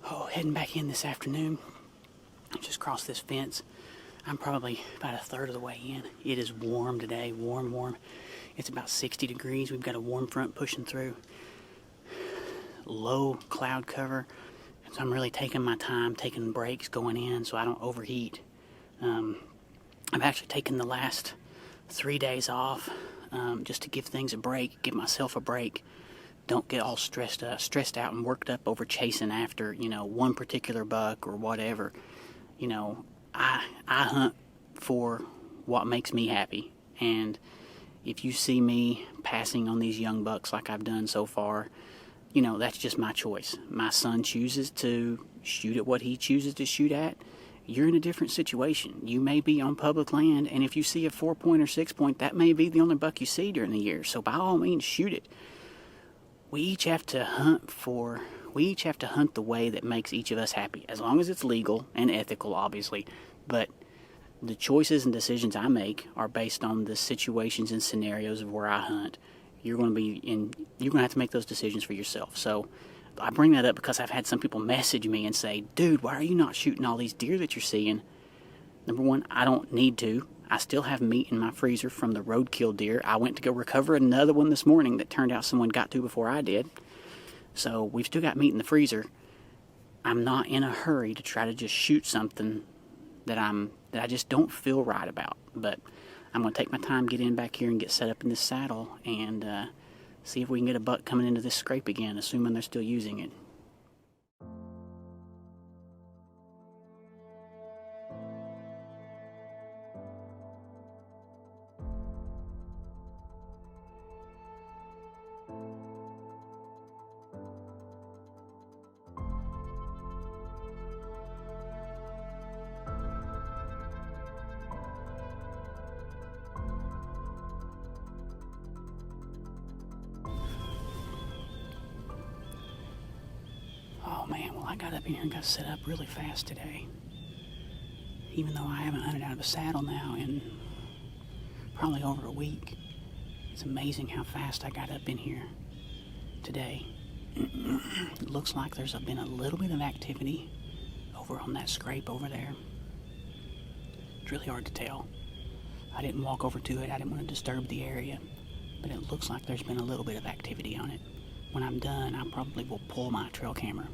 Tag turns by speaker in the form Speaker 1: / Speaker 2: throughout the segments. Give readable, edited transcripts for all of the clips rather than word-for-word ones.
Speaker 1: Oh, heading back in this afternoon. Just crossed this fence. I'm probably about a third of the way in. It is warm today, warm. It's about 60 degrees. We've got a warm front pushing through. Low cloud cover. So I'm really taking my time, taking breaks going in so I don't overheat. I've actually taken the last 3 days off just to give things a break, give myself a break. Don't get all stressed out and worked up over chasing after, one particular buck or whatever. I hunt for what makes me happy. And if you see me passing on these young bucks like I've done so far, that's just my choice. My son chooses to shoot at what he chooses to shoot at. You're in a different situation. You may be on public land, and if you see a 4-point or 6-point, that may be the only buck you see during the year. So by all means, shoot it. We each have to hunt the way that makes each of us happy, as long as it's legal and ethical, obviously. But the choices and decisions I make are based on the situations and scenarios of where I hunt. You're going to have to make those decisions for yourself. So I bring that up because I've had some people message me and say, dude, why are you not shooting all these deer that you're seeing? Number one, I don't need to. I still have meat in my freezer from the roadkill deer. I went to go recover another one this morning that turned out someone got to before I did. So we've still got meat in the freezer. I'm not in a hurry to try to just shoot something that I just don't feel right about. But I'm going to take my time, get in back here and get set up in this saddle and see if we can get a buck coming into this scrape again, assuming they're still using it. Oh man, well I got up in here and got set up really fast today. Even though I haven't hunted out of a saddle now in probably over a week. It's amazing how fast I got up in here today. It looks like there's been a little bit of activity over on that scrape over there. It's really hard to tell. I didn't walk over to it. I didn't want to disturb the area. But it looks like there's been a little bit of activity on it. When I'm done, I probably will pull my trail camera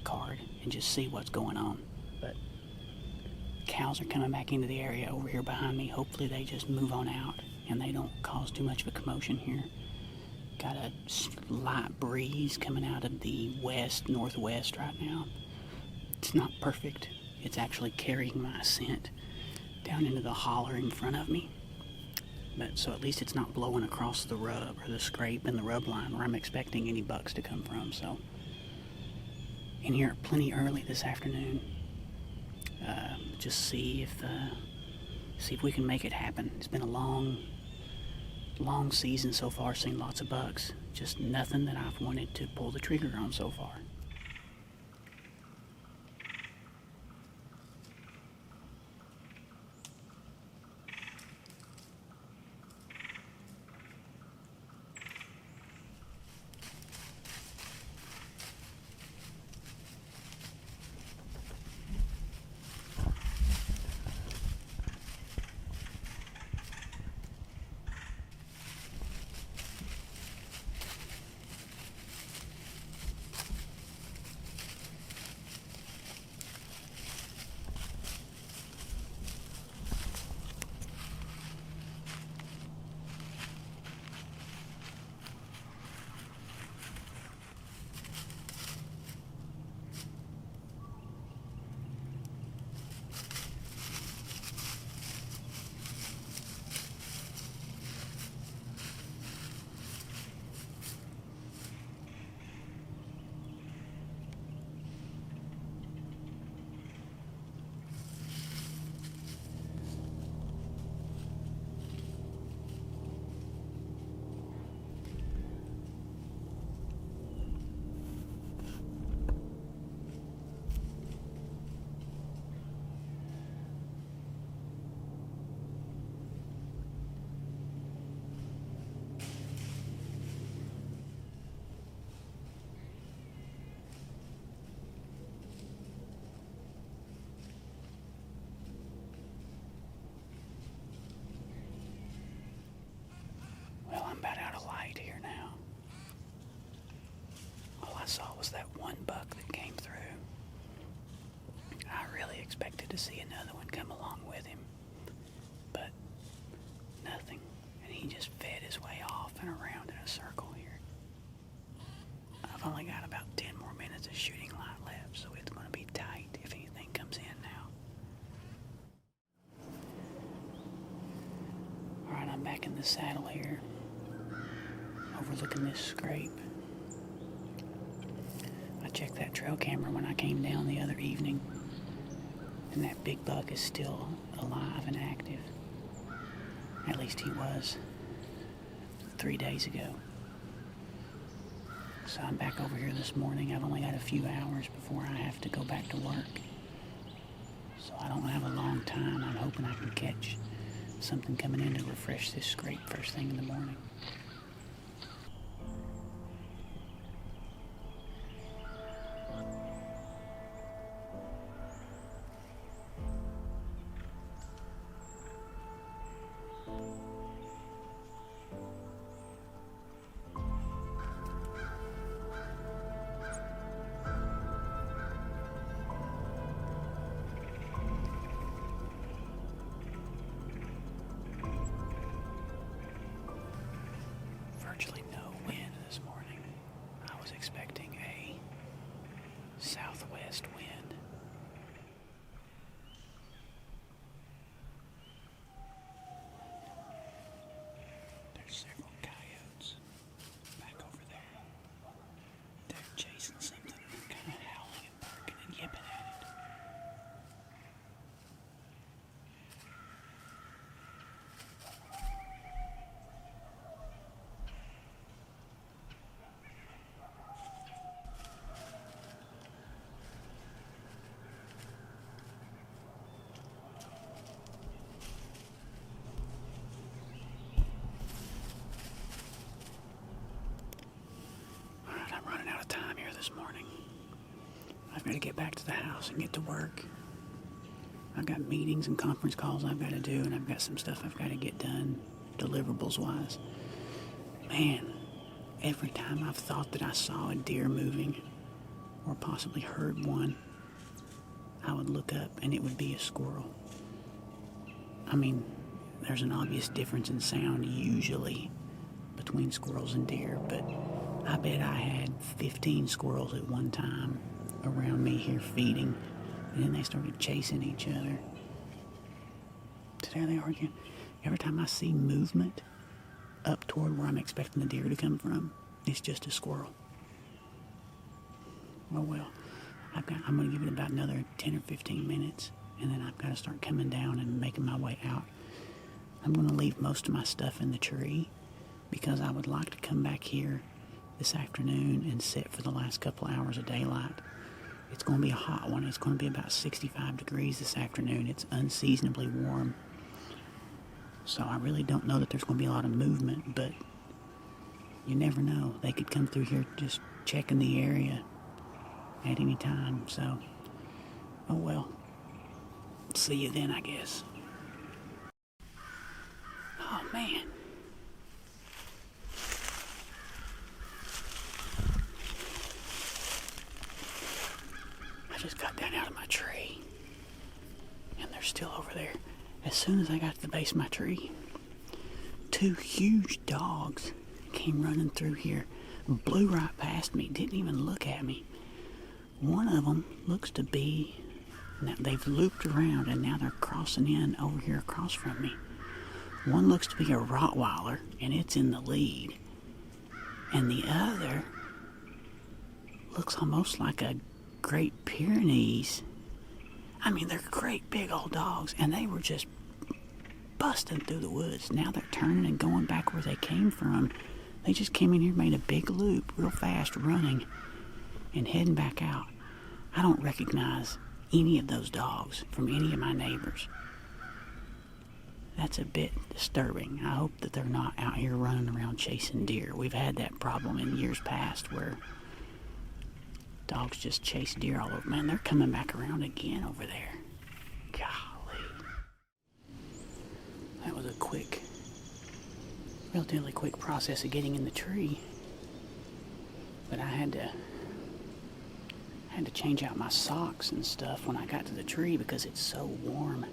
Speaker 1: card and just see what's going on. But cows are coming back into the area over here behind me. Hopefully they just move on out and they don't cause too much of a commotion here. Got a light breeze coming out of the northwest right now. It's not perfect. It's actually carrying my scent down into the holler in front of me. But so at least it's not blowing across the rub or the scrape and the rub line where I'm expecting any bucks to come from. So in here plenty early this afternoon. Just see if we can make it happen. It's been a long season so far, seen lots of bucks. Just nothing that I've wanted to pull the trigger on so far. saw was that one buck that came through. I really expected to see another one come along with him, but nothing. And he just fed his way off and around in a circle here. I've only got about 10 more minutes of shooting light left, so it's going to be tight if anything comes in now. Alright, I'm back in the saddle here, overlooking this scrape. I checked that trail camera when I came down the other evening, and that big buck is still alive and active. At least he was 3 days ago. So I'm back over here this morning. I've only got a few hours before I have to go back to work. So I don't have a long time. I'm hoping I can catch something coming in to refresh this scrape first thing in the morning. Virtually no wind this morning. I was expecting a southwest wind. There's several coyotes back over there. They're chasing something and they're kind of howling and barking and yipping at it. I'm running out of time here this morning. I've got to get back to the house and get to work. I've got meetings and conference calls I've got to do, and I've got some stuff I've got to get done, deliverables-wise. Man, every time I've thought that I saw a deer moving, or possibly heard one, I would look up and it would be a squirrel. I mean, there's an obvious difference in sound usually between squirrels and deer, but I bet I had 15 squirrels at one time around me here feeding, and then they started chasing each other. So there they are again. Every time I see movement up toward where I'm expecting the deer to come from, it's just a squirrel. Oh well, I'm going to give it about another 10 or 15 minutes, and then I've got to start coming down and making my way out. I'm going to leave most of my stuff in the tree because I would like to come back here this afternoon and sit for the last couple hours of daylight. It's going to be a hot one. It's going to be about 65 degrees this afternoon. It's unseasonably warm. So I really don't know that there's going to be a lot of movement, but you never know. They could come through here just checking the area at any time. So, oh well. See you then, I guess. Oh man. I just got down out of my tree, and they're still over there. As soon as I got to the base of my tree, 2 huge dogs came running through here, blew right past me, didn't even look at me. One of them looks to be, now they've looped around and now they're crossing in over here across from me. One looks to be a Rottweiler, and it's in the lead. And the other looks almost like a Great Pyrenees. I mean, they're great big old dogs, and they were just busting through the woods. Now they're turning and going back where they came from. They just came in here, made a big loop real fast, running and heading back out. I don't recognize any of those dogs from any of my neighbors. That's a bit disturbing. I hope that they're not out here running around chasing deer. We've had that problem in years past where dogs just chase deer all over. Man, they're coming back around again over there. Golly. That was a relatively quick process of getting in the tree. But I had to had to change out my socks and stuff when I got to the tree because it's so warm.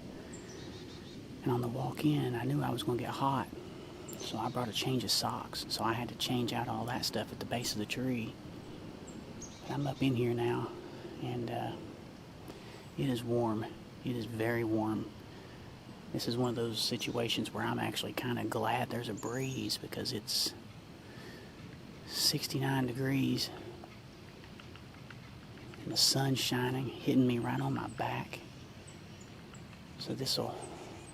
Speaker 1: And on the walk in, I knew I was going to get hot. So I brought a change of socks. So I had to change out all that stuff at the base of the tree. But I'm up in here now, and it is warm. It is very warm. This is one of those situations where I'm actually kind of glad there's a breeze because it's 69 degrees. And the sun's shining, hitting me right on my back. So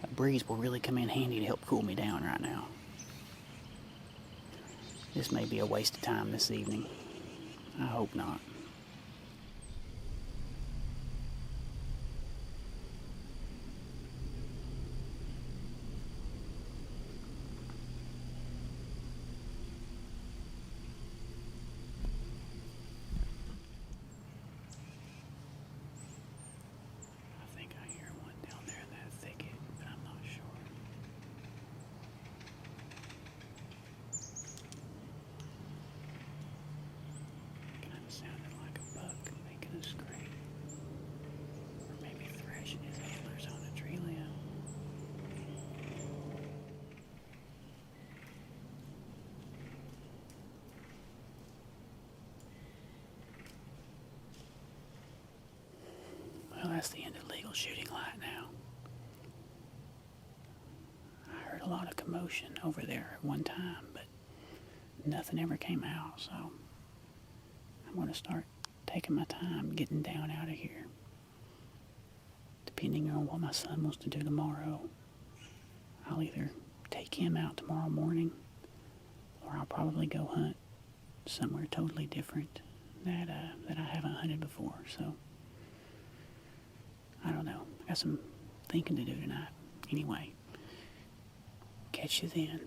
Speaker 1: a breeze will really come in handy to help cool me down right now. This may be a waste of time this evening. I hope not. I think I hear one down there in that thicket, but I'm not sure. Kind of sounded like a buck making a scrape. Or maybe thrashing his antlers on a tree limb. Well, that's the end of legal shooting light now. I heard a lot of commotion over there at one time, but nothing ever came out, so I'm going to start taking my time getting down out of here. Depending on what my son wants to do tomorrow, I'll either take him out tomorrow morning, or I'll probably go hunt somewhere totally different that I haven't hunted before, so I don't know. I got some thinking to do tonight. Anyway, catch you then.